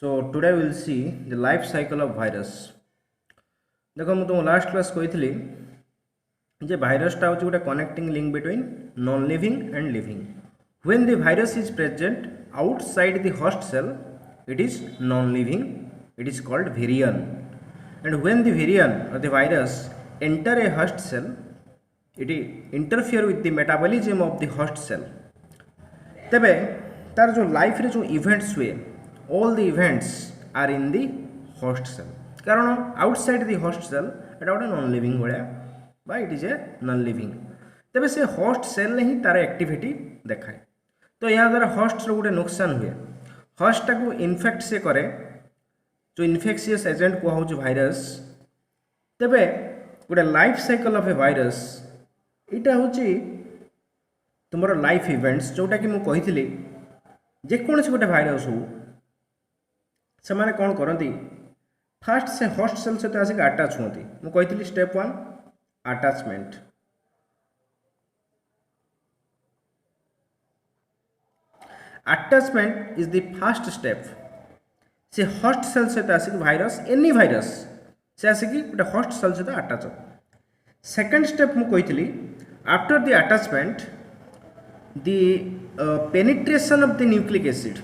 So today we will see the life cycle of virus. देखो मैं तुम last class कही जे भाइरसटा हूँ गोटे connecting link between non living and living. When the virus is present outside the host cell, it is non living, it is called virion. And when the virion or the virus enter a host cell, it interfere with the metabolism of the host cell. तेबे तार जो life रे जो events हुए, all the events are in the host cell. कारण outside the host cell एटा गोटे non living भाया बा it is a non living. तेबे से होस्ट सेल ने ही तार एक्टिविटी देखाए. तो यहाँ द्वारा होस्ट रो गोटे नुकसान हुए. होस्ट को इनफेक्ट से करे जो इनफेक्शियस एजेंट को हूँ भाइरस. तेबे गोटे life cycle of A virus इटा हूँ तुम लाइफ इवेंट्स जोटा कि मुझे कही जेकोसी गोटे भाइरस हो से मैंने कौन करती फास्ट से होस्ट सेल सहित आसिक आटाच होती. मुझे कही step 1 attachment. Attachment is the first step. से होस्ट सेल सहित आसिक भाइरस एनी भाइरस से आसिक गोटे होस्ट सेल सहित अटैच. सेकेंड स्टेप मुझे कही after the attachment the penetration of the nucleic acid.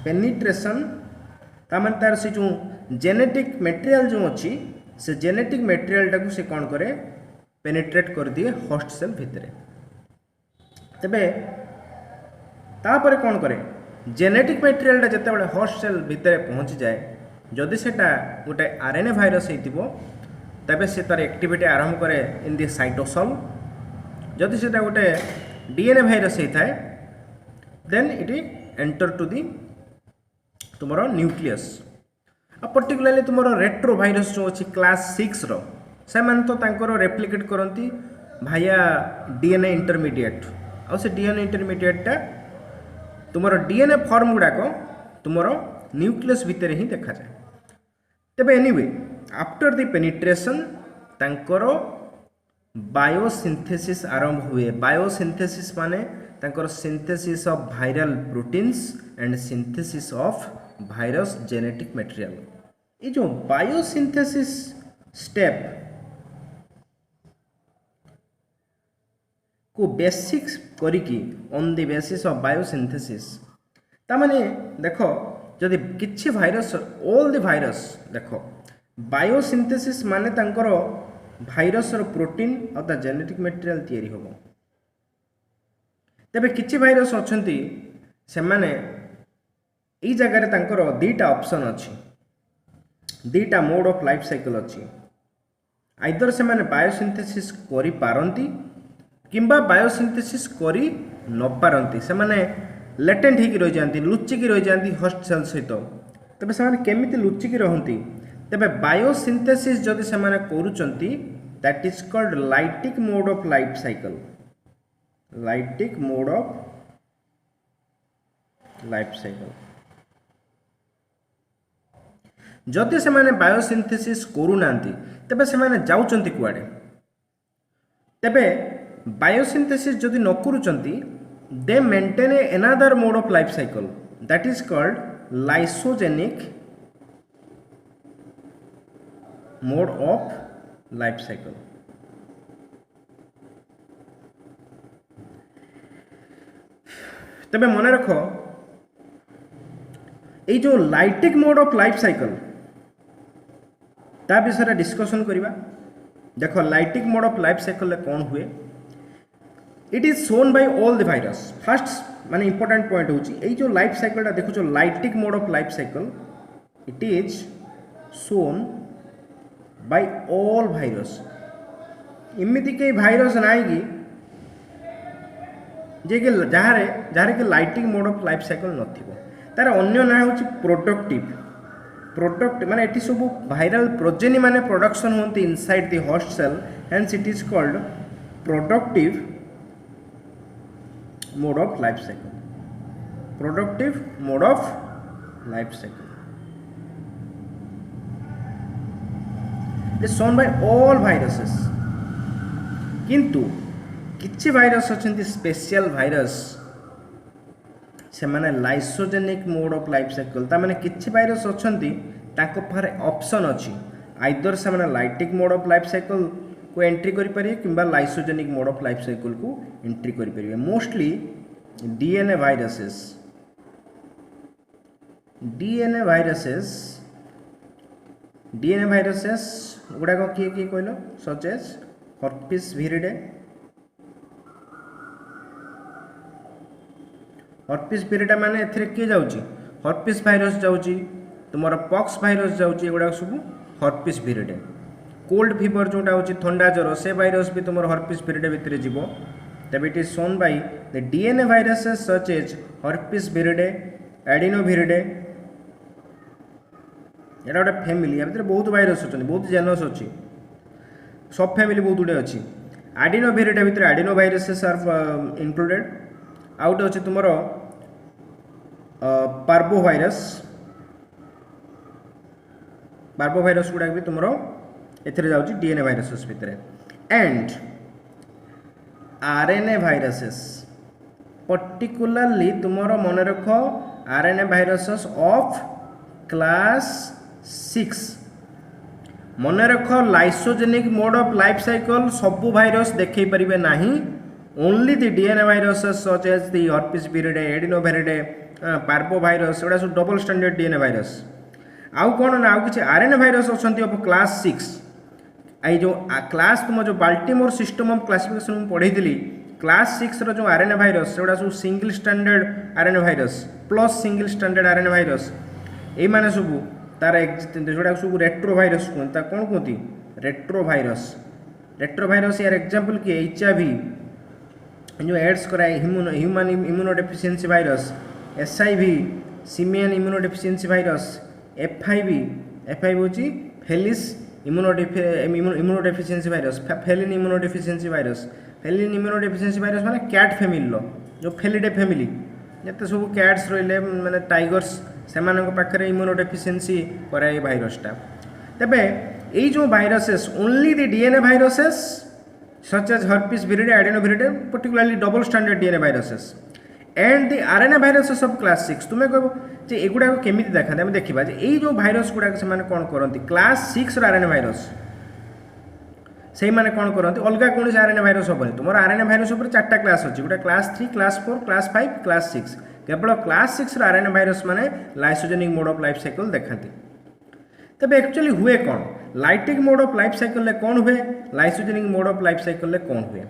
penetration तार तार से जो जेनेटिक मटेरियल जो अच्छी से जेनेटिक मटेरियल टाक से कौन करे पेनिट्रेट कर दिए होस्ट सेल भितर. तेबे तापर कौन करे जेनेटिक मटेरियल जिते बड़े होस्ट सेल भितर पहुँची जाए जदि सेटा गोटे आरएनए भाइरस होइतिबो तबे से तार एक्टिविटी आरंभ करे इन द साइटोसोल. जदि से गोटे डीएनए भाइरस होता है then it enter to the तुम न्यूक्लियस. पर्टिकुलरली तुम रेट्रो भाइरस जो अच्छी क्लास 6 रो से तो रेप्लिकेट करती भाया डीएनए इंटरमीडिएट. आ से डीएनए इंटरमीडिएटा तुम डीएनए फॉर्म गुड़ाक तुम न्यूक्लियस भितर ही देखा जाए. तेबे एनीवे आफ्टर द पेनिट्रेशन तांकर बायोसिंथेसिस आरंभ हुए. बायोसिंथेसिस माने तांकर synthesis of viral proteins and synthesis of virus genetic material. ये जो बायोसिंथेसिस स्टेप को बेसिक्स करिकी on the basis of biosynthesis ता माने देखो जदि किछि भाइरस ऑल द भाइरस देखो बायोसिंथेसिस माने तांकर भाइरस प्रोटीन और जेनेटिक मटेरियल तैयारी होब. तेबे किछि भाइरस अछंती से माने ई जगह रे तांकर दीटा ऑप्शन अछि, दीटा मोड ऑफ लाइफ साइकिल अछि. आइदर से माने बायोसिंथेसिस करि पारंती किंबा बायोसिंथेसिस करि न पारंती. से माने लेटेंट ही रहि जानती लुचिकी रहि जानती होस्ट सेल सहित. तेबे से माने केमिति लुचिकी रहंती. तेबे बायोसिंथेसिस जदि से माने करूचंती that is called lytic mode of life cycle. Lytic mode of life cycle. जदि से माने बायोसिंथेसिस करूनांती तेबे से माने जाउचंती कुआडे. तेबे बायोसिंथेसिस जदि न करूचंती they maintain another mode of life cycle that is called lysogenic mode of life cycle. तबे मन रख ये जो lytic mode of life cycle ता विषय डिस्कशन करिबा. देखो lytic mode of life cycle कौन हुए. It is shown by all the virus. First माने इंपोर्टेंट पॉइंट होची ये जो लाइफ साइकिल देखो जो lytic mode of life cycle it is shown by all virus. इमिति के भाइरस नाई कि जे कि जहाँ कि lytic mode of life cycle नथिबो. तार अन्य ना होची प्रोडक्टिव. प्रोडक्ट माने एटी सब वायरल प्रोजेनी माने प्रोडक्शन होती inside the host cell hence it is called productive mode of life cycle. Productive mode of life cycle is shown by all viruses. किंतु किछि भाइरस अछंती स्पेशल भाइरस से माने lysogenic mode of life cycle ता माने किछि virus अछंती ताको पारे option अछि आइदर से माने lytic mode of life cycle को एंट्री करि परिए किंबा lysogenic mode of life cycle को एंट्री करि परिए मोस्टली डीएनए वायरसेस गुड़ाक किए किए कहल सच एज हर्पिस भिरिडे माने एथिरे किए जाउची हर्पिस भाइरस जाउची तुमर पॉक्स भाइरस जाउची एगुडा सब हर्पिस भिरिडे कोल्ड फीवर जोटा होची ठंडा ज्वर से भाइरस भी तुमर हर्पिस भिरिडे भितरे जीवो तब it is shown by the DNA viruses such as herpesviridae adenoviridae एटा गोटे फैमिली या भितर बहुत भाइरस अच्छे बहुत जेनस अच्छी सब फैमिली बहुत गुड़े अच्छी एडिनो भिरिडे भितर adenoviruses are included out अच्छे तुम पार्बो भाइरस गुड़ाक भी तुम एथिरे जाउची डीएनए वायरसेस भितर एंड आरएनए वायरसेस पर्टिकुलरली तुमरो मन रख आरएनए वायरसेस ऑफ क्लास 6 मन रख lysogenic mode of life cycle सबु भाइरस देखै परिबे नाही only the DNA viruses such as the herpesviridae adenoviridae parvovirus एडा सब डबल स्टैंडर्ड डीएनए वायरस आउ कोन ना आउ किछि आरएनए वायरस अछंती ऑफ क्लास 6 आई जो क्लास तुम जो बाल्टीमोर सिस्टम ऑफ क्लासिफिकेशन में पढ़ी थी क्लास 6 रो जो आरएनए वायरस सेटा सब single standard RNA virus plus single standard RNA virus ए माने सब तार जोड़ा सब रेट्रो वायरस कहता कौन कहती रेट्रो वायरस यार एग्जांपल कि एचआईवी जो एड्स कराए human immunodeficiency virus SIV simian immunodeficiency virus FIV होची felis immunodeficiency virus feline immunodeficiency virus माने कैट फैमिली लो जो फेलिडे फैमिली जते सब कैट्स रहिले माने टाइगर्स से पाखे इम्यूनोडेफिशिएंसी कराए भाइरसटा तेबे यही जो viruses only the DNA viruses such as herpesviridae adenoviridae particularly double standard DNA viruses and the RNA viruses of class 6 तुम्हें कहबो जे एगुडा केमिति देखा आम देखा जे यही जो भाइरस गुडा से माने कोन करंती क्लास 6 रो आरएनए भाइरस से माने कोन करंती अलगा कोन आरएनए भाइरस होबनी तुमर आरएनए भाइरस ऊपर चारटा क्लास अछि गोटा क्लास 3 क्लास 4 क्लास 5 क्लास 6 केवल क्लास 6 रो आरएनए भाइरस माने lysogenic mode of life cycle देखाती तबे एक्चुअली हुए कौन lytic mode of life cycle ले कौन हुए lysogenic mode of life cycle ले कौन हुए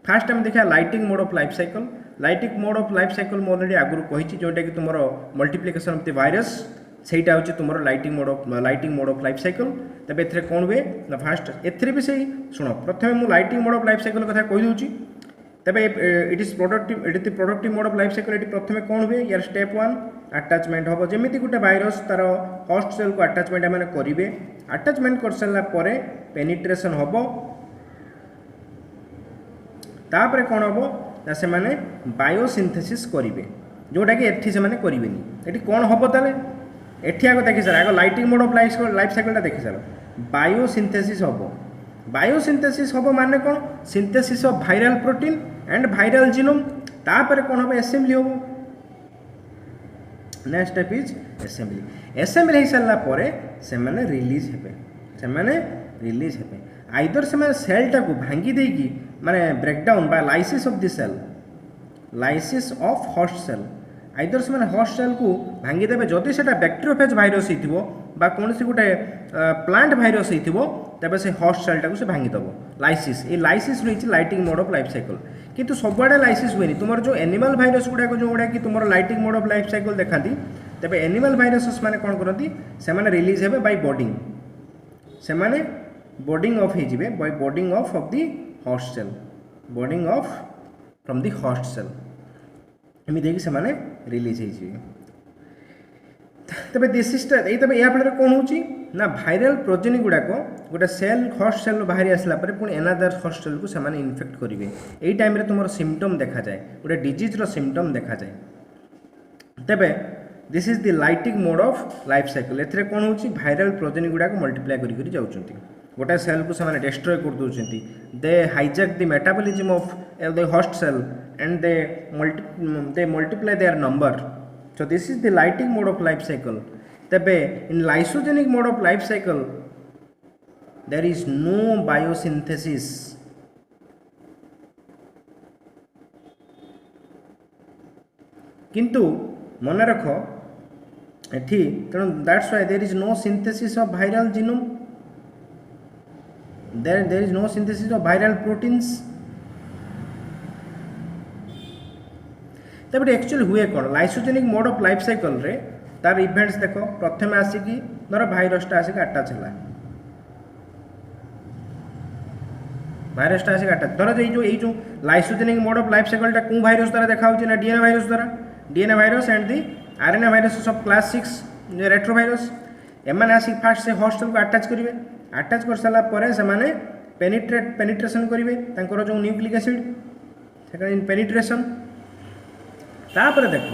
फास्ट हम देखा lytic mode of life cycle मैं ऑलरेडी आगु कही जोटा कि तुम मल्टीप्लिकेशन ऑफ द वायरस सेटा हूँ तुम lytic mode of life cycle तबे एथरे कौन हुए ना फास्ट एथरे भी सही शुण प्रथम मुझे lighting mode of life cycle कथा कही दूची तबे it is productive mode of life cycle ये प्रथम कौन हुए यार स्टेप 1 अटैचमेंट हम जमी गोटे भाइरस तार होस्ट सेल को अटैचमेंट मैंने करेंगे अटैचमेंट कर सारा पेनिट्रेशन हम तापर कौन हम ना से माने बायोसिंथेसिस करेंगे जोटा कि एठी से माने करेंगे ये कौन हम ताले एठी आगे देखी सार आगे lighting mode of life cycle देखी सार बायोसिंथेसिस हम माने कौन synthesis of viral protein and viral genome तापर कौन हम असेंबली हम नेक्स्ट स्टेप इज असेंबली हो सारा पर से माने रिलीज हेबे आइदर से सेलटा को भांगी देगी माने ब्रेकडाउन बा lysis of the cell lysis of host cell either से होस्ट सेल को भांगी देबे जदि सेटा बैक्टीरियोफेज भाइरस हिथिबो बा कोनसी गोटे प्लांट भाइरस हिथिबो तबे से होस्ट सेलटा को से भांगी दबो लाइसिस ए लाइसिस रही lighting mode of life cycle किंतु सबुआडे लाइसिस हुए तुम जो एनिमल भाइरस गुड़ाक जो गुड़ा कि तुम lytic mode of life cycle देखाती तबे एनिमल भाइरसेस माने कौन करती से रिलीज हेबे बाय बॉडिंग से माने बॉडिंग ऑफ होइजिबे by budding off the host cell budding off from the host cell एमि देखि से माने रिलीज होइजिबे तबे दिसिस्टा ए तबे या फल कौन होची ना भाइरल प्रोजेनी गुड़ाक गोटे सेल होस्ट सेल बाहरी आसला पर पुणी एनादर होस्ट सेल को से इनफेक्ट करेंगे यही टाइम तुम सिम्पटम देखा जाए गोटे डिजीज सिम्पटम देखा जाए तेबे this is the lytic mode of life cycle एथरे कौन होची भाइरल प्रोजेनी गुड़ाक मल्टीप्लाई करी जाउछंती गोटे सेल को से डिस्ट्रॉय कर दउछंती they hijack the metabolism of the host cell and they multiply their number So this is the lytic mode of life cycle. तबे in lysogenic mode of life cycle there is no biosynthesis. किंतु मन रख एठी तेणु that's why there is no synthesis of viral genome, there is no synthesis of viral proteins. तब actually हुए कौन lysogenic mode of life cycle रे तार इवेंट्स देखो प्रथम आसिकी धर भाइरसटा आसिक अटैच है, भाइरसटा आसिक अटैच धर जो lysogenic mode of life cycle कौन भाइरस द्वारा देखा ना डीएनए भाइरस द्वारा, DNA virus and the RNA virus of class 6 retrovirus एम आसिक फास्ट से होस्ट को अटैच करेंगे, अटैच कर सारा पर से पेनिट्रेशन करेंगे जो न्यूक्लिक एसिड सेकेंड पेनिट्रेशन. तापर देख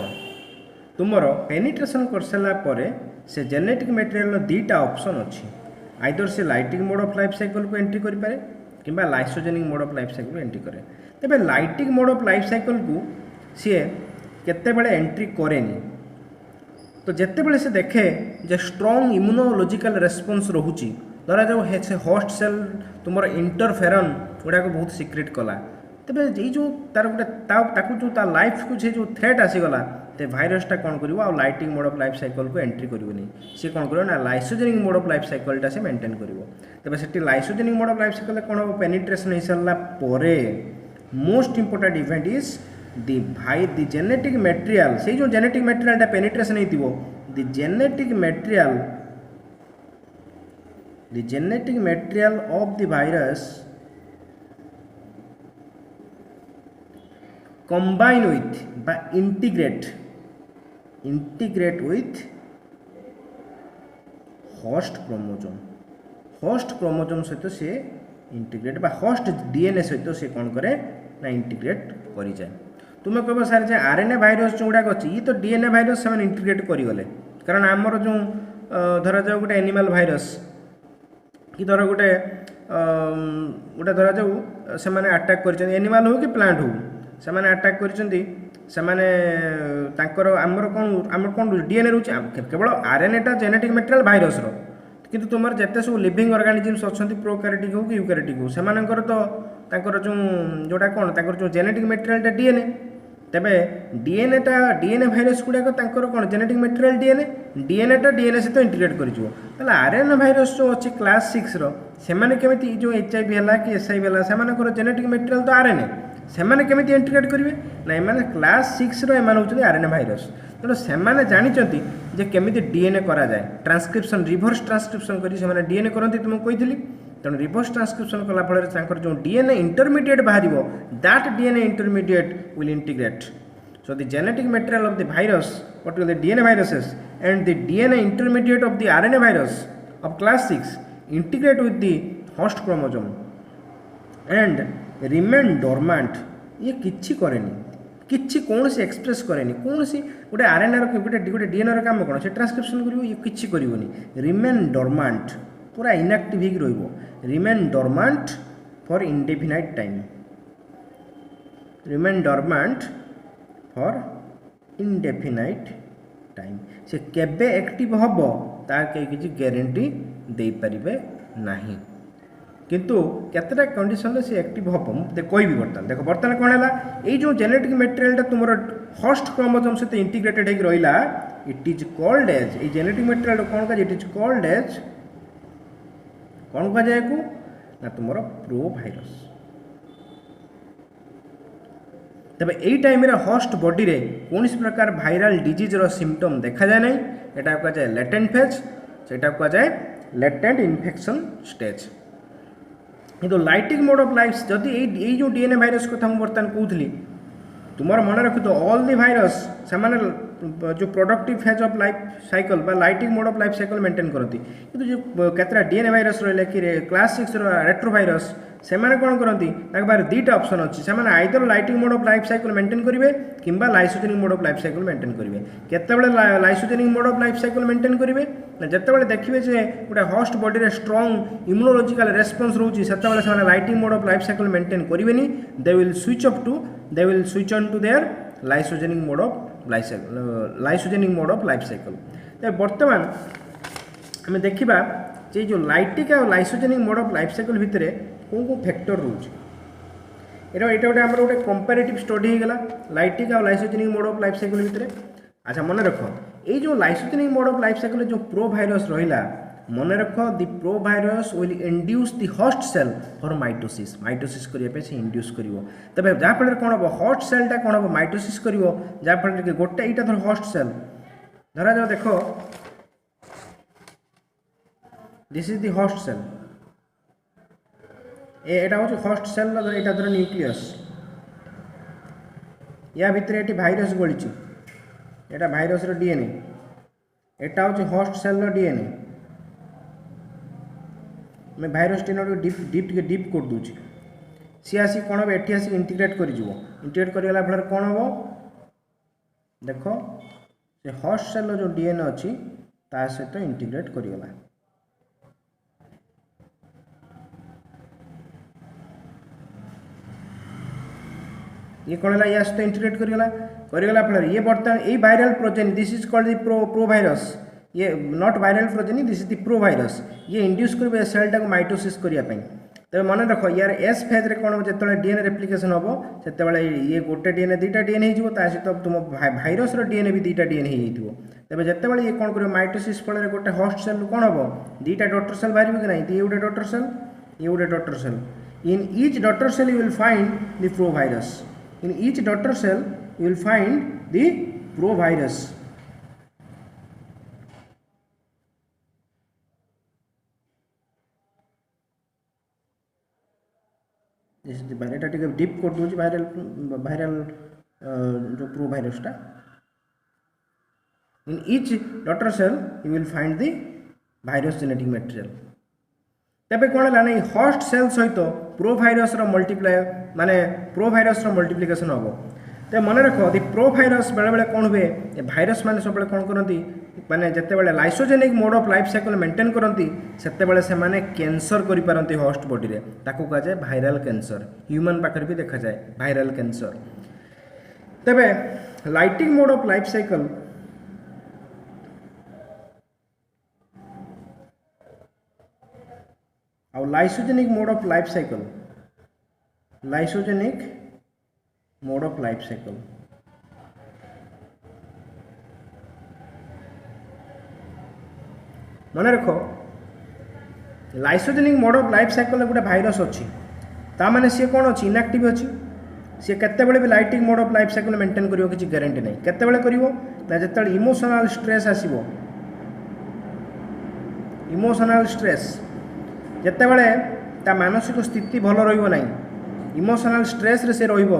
तुमर पेनिट्रेशन कर सारा पर से जेनेटिक मटेरियल दीटा ऑप्शन अच्छी, आइदर से lytic mode of life cycle को एंट्री करें कि lysogenic mode of life cycle को एंट्री करे. तेबे lytic mode of life cycle को सी केतेबेले एंट्री करेनी, तो जितेबले से देखे जे स्ट्रॉन्ग इम्यूनोलॉजिकल रेस्पॉन्स रोची धरा जो होस्ट सेल तुम इंटरफेरन गुड़ाक बहुत सिक्रेट कला, तेरे ये जो तार गोटे जो तार लाइफ को जो थ्रेट आसीगला तो भाइरसटा कौन कर lytic mode of life cycle को एंट्री करनी, सी कौन कर लाइसोजेनिक मोड ऑफ लाइफ साइकिलटा से मेंटेन कर. तेज से lysogenic mode of life cycle कौन हम पेनिट्रेशन हो सारा most important event is the genetic material से जो जेनेटिक मटेरियल पेनिट्रेशन हो the genetic material of the virus combine with বা integrate with host chromosome सहित से इंटीग्रेट बा होस्ट डीएनए सहित से कौन करे ना इंटीग्रेट करी जाए. तुम कह सार जे आरएनए भाइरस जो गुड़ाक अच्छी ये तो डीएनए भाइरस से इंटीग्रेट करें, कारण आमर जो धरा जाऊ गोटे एनिमल भाइरस कि धर गोटे गोटे धरा जाऊ से अटैक कर एनिमल हो कि प्लांट हो से अटैक कर आमर कौन डीएनए रोचे केवल आरएनएटा जेनेटिक मटेरियल भाइरस किंतु तुम जिते सब लिविंग ऑर्गेनिजम्स अच्छा प्रोकैरियोटिक हो कि यूकैरियोटिक हो सेमानकर तो तांकर जो जोटा कौन तांकर जो जेनेटिक मटेरियलटा डीएनए, तेबे डीएनए भाइरस गुड़ाक तांकर कौन जेनेटिक मटेरियल डीएनएटा डीएनए सहित इंटीग्रेट कर आरएनए भाइरस जो अच्छी क्लास 6 सेमाने केमिति जो एचआईवी है कि एसआईवी है सेमानकर जेनेटिक मटेरियल तो आरएनए सेमाने केमिति इंटीग्रेट करेंगे ना एमाने क्लास 6 एमाने होचନ୍ତି आरएनए भाइरस. तेणु सेमाने जानिचंती जे केमिति डीएनए करा जाए ट्रांसक्रिप्शन रिवर्स ट्रांसक्रिप्शन करी सेमाने डीएनए करंती तुमको कहिथिली. तेणु रिवर्स ट्रांसक्रिप्शन कला फल तांकर जो डीएनए इंटरमीडिएट बाहरिबो that DNA intermediate will integrate. So the genetic material of the virus what will the DNA viruses and the DNA intermediate of the RNA virus of class 6 integrate with the host chromosome and remain dormant. ये किछि करेनी किछि कौन से express करेनी कौन सी गोटे RNA गोटे डीएनए काम कौन से ट्रांसक्रिप्शन करिवो ये किछि करिवोनी. रिमेन डोरमांट पूरा इनएक्टिव ही रहिबो, remain dormant for indefinite time, remain dormant for indefinite time. से केबे एक्टिव हबो तार के किछि गारंटी दे परिबे नाही, किंतु केतटा कंडीशन से एक्टिव हम कह बर्तमान देख बर्तमान कौन है ये जो जेनेटिक मटेरियल तुम होस्ट क्रोमोसोम सहित इंटीग्रेटेड हो रहा इट इज कॉल्ड एज ये जेनेटिक मटेरियल कौन कह इट इज कॉल्ड एज कौन कह जाए को ना तुम प्रो भाइरस. तबे यही टाइम होस्ट बॉडी रे कौन प्रकार भाइराल डिजीज रो सिम्पटम देखा जाए नहीं, एटा कह जाए लेटेंट फेज, सेटा कह जाए लेटेंट इन्फेक्शन स्टेज. किंतु लाइटिक मोड ऑफ लाइफ जदि यही जो डीएनए भाइरस कथा मुझे बर्तमान कहूली तुम मन रखी तो ऑल दी भाइरस से जो productive phase of life cycle बा lytic mode of life cycle maintain करती, किंतु जो केतरा डीएनए भाइरस रहा कि क्लास 6 रेट्रोवायरस से कौन करती बाहर दुईटा ऑप्शन अच्छी से either lytic mode of life cycle maintain करेंगे कि lysogenic mode of life cycle maintain करेंगे. केतबेले lysogenic mode of life cycle maintain करेंगे ना जितेबाला देखिए जे गोटे होस्ट बॉडी रे स्ट्रॉन्ग इम्यूनोलॉजिकल रेस्पॉन्स रोची से lytic mode of life cycle maintain करेंगे, they will switch on to their lysogenic mode of lysogenic mode of life cycle. तो बर्तमान आम देखा जे जो लाइटिक और lysogenic mode of life cycle भितर कौन कौन फैक्टर रोचे यहाँ गोटे आम गोटे कंपेरेटिव स्टडी होगा लाइटिक और lysogenic mode of life cycle भितर। अच्छा मन रख ये जो lysogenic mode of life cycle जो प्रो भाइरस रहा मन रख the provirus will induce the host cell for mitosis करने से इंड्यूस कर तबे जहाँफल कौन हम होस्ट सेलटा कौन हम माइटोसिस कर जहाँफल कि गोटे यहाँ धर होस्ट सेल धरा जाओ देख this is the host cell एटा हूँ होस्ट सेल यहाँ धर न्यूक्लियस या भितर ये भाइरस गली एटा भाइरस डीएनए एटा हूँ होस्ट सेल डीएनए मैं भाइरस टी डीप कर दूची सी आसी कौन हम एटी आसिक इंटीग्रेट इंटीग्रेट करगला फल कौन हम देख से होस्ट सेल जो डीएनए अच्छी ता सहित इंटीग्रेट करगला ये कौन है या सहित इंटीग्रेट करगला फल ये बर्तमान ये viral progeny this is called the provirus ये not viral progeny this is the provirus ये इंड्यूस कर सेलटा को माइटोसिस करने तब मन रख यार एस फेज रे कौन जो डीएनए रेप्लिकेशन हम से ये गोटे डीएनए दुईटा डीएनए हो सहित तुम भाइरस डीएनए भी दुईटा डीएनए हो तेज जिते ये कौन कर माइटोसिस फल गोटे होस्ट सेल कौन हम दुईटा डॉटर सेल बाहर कि नहीं ये गोटे डॉटर सेल ये गोटे daughter cell in each daughter cell you will find the provirus in each daughter cell you will find the provirus एटा टे डीप कर दूँ भाइरल जो प्रो भाइरसटा in each daughter cell you will find the virus genetic material तेरे कौन है ना होस्ट सेल सहित प्रो भाइरस मल्टीप्लाय माने प्रो भाइरस मल्टीप्लिकेशन हम तो मन रख दि प्रो भाइरस बेले बेले कौन हुए भाइरस मैंने सब कौन करती माने जिते बड़े lysogenic mode of life cycle maintain करती से माने कैंसर करी होस्ट बॉडी रे ताकू कहा जाए भाइरल कैंसर ह्यूमन पाखर भी देखा जाए भाइरल कैंसर। तेबे lytic mode of life cycle और lysogenic mode of life cycle lysogenic mode of life cycle मन रख lysogenic mode of life cycle गोटे भाइरस अच्छी ताने सी कौन अच्छी इनएक्टिव अच्छी सी केतेबेले भी lytic mode of life cycle maintain करियो किसी गारंटी नहीं केतेबेले करियो ना जिते इमोशनल स्ट्रेस आसीबो इमोशनल स्ट्रेस जितेबले ता मानसिक स्थिति भल रहिबो नहीं इमोशनल स्ट्रेस रे से रहिबो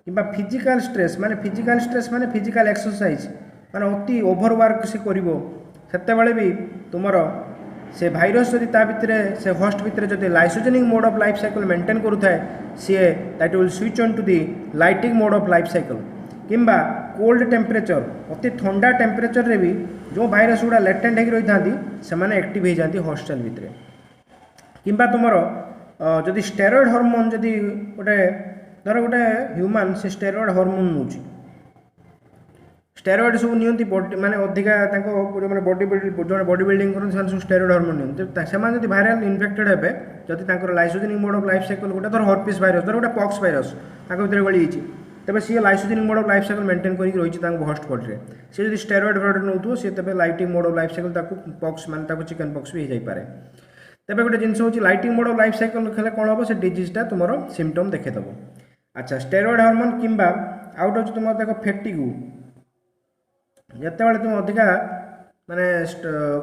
किंबा फिजिकल स्ट्रेस माने फिजिकल एक्सरसाइज माने अति ओवरवर्क से करिवो सेतेबेले भी तुमर से भाइरस जदि ता भितरे से होस्ट भितरे जदि lysogenic mode of life cycle maintain करुथाए सी that will switch on to the lytic mode of life cycle किंबा कोल्ड टेम्परेचर अति ठंडा टेम्परेचर रे भी जो भाइरस गुड़ा लेटेंट होगी रही था से एक्टिव हो जाती होस्ट सेल भितरे किंबा तुमर जदि स्टेरॉइड हार्मोन जदि गोटे धर गोटे ह्यूमन से स्टेरॉइड हार्मोन नौ स्टेरॉइड सब नियंती बॉडी माने अधिका माने बॉडी बिल्डिंग करते सब स्टेरॉइड हार्मोन नियंती से भाइरल इन्फेक्टेड हे जदि lysogenic mode of life cycle गोटे धर हर्पिस भाइरस धर गोटे पॉक्स भाइरस भितर गली तेज सी lysogenic mode of life cycle maintain करके रही होस्ट बॉडी में सी जो स्टेरॉइड फ्रॉइड नौ सी तेज lytic mode of life cycle pox माने चिकन पॉक्स भी हो जाए तेज गोटे जिन हूँ lytic mode of life cycle खेले कौन हम से डिजीजटा तुम सिम्पटम देखेदेव। अच्छा स्टेरॉइड हार्मोन किंबा आउट हूँ तुम देख फेटिगु जिते तुम अधिका माने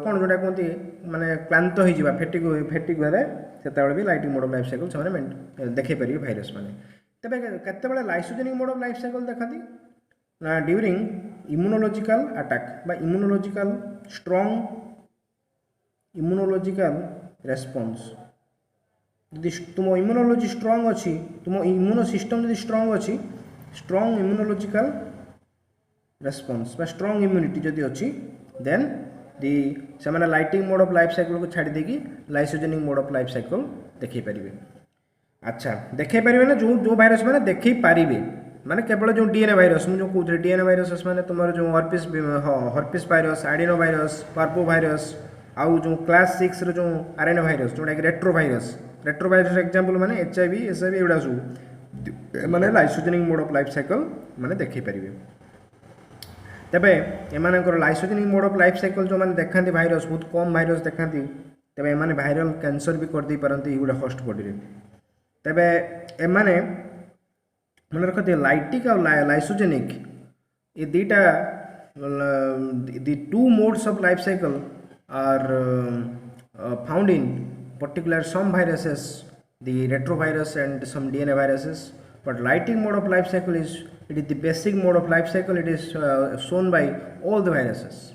कौन जोटा कहते माने क्लांत हो फेटिगुरे से भी lytic mode of life cycle से देखे पारे भाइरस मैंने तेज केते lysogenic mode of life cycle देखती ना ड्यूरिंग इम्यूनोलॉजिकल अटैक बा इम्यूनोलॉजिकल स्ट्रॉन्ग इम्यूनोलॉजिकल रेस्पॉन्स यदि तुम इम्यूनोलॉजी स्ट्रॉन्ग अच्छी तुम इम्यूनो सिस्टम यदि स्ट्रॉन्ग अच्छी स्ट्रॉन्ग इम्यूनोलॉजिकल रेस्पॉन्स बा स्ट्रॉन्ग इम्यूनिटी जदि अच्छी देन दी से lytic mode of life cycle को छाड़ी देकी lysogenic mode of life cycle देखई पारिबे। अच्छा देखई पारिबे ना जो जो भाइरस मैंने देखई पारिबे माने केवल जो डीएनए भाइरस मुझे कहते डीएनए भाइरस माने तुम जो herpes virus adenovirus parvovirus आउ जो क्लास 6 रो जो आरएनए भाइरस जोटा कि रेट्रो भाइरस एग्जांपल माने एचआईवी एसआईवी एडा सब माने lysogenic mode of life cycle माने देखि परिबे तेबे एमानकर lysogenic mode of life cycle जो माने देखांती भाइरस बहुत कम भाइरस देखांती तेबे एमाने वायरल कैंसर भी कर दी परंती इगुडा होस्ट बॉडी रे तेबे एमाने मन रखते लाइटिक और लाइसोजेनिक ये दीटा the two modes of life cycle are found in particular some viruses, the retrovirus and some DNA viruses, but lighting mode of life cycle is the basic mode of life cycle. It is shown by all the viruses.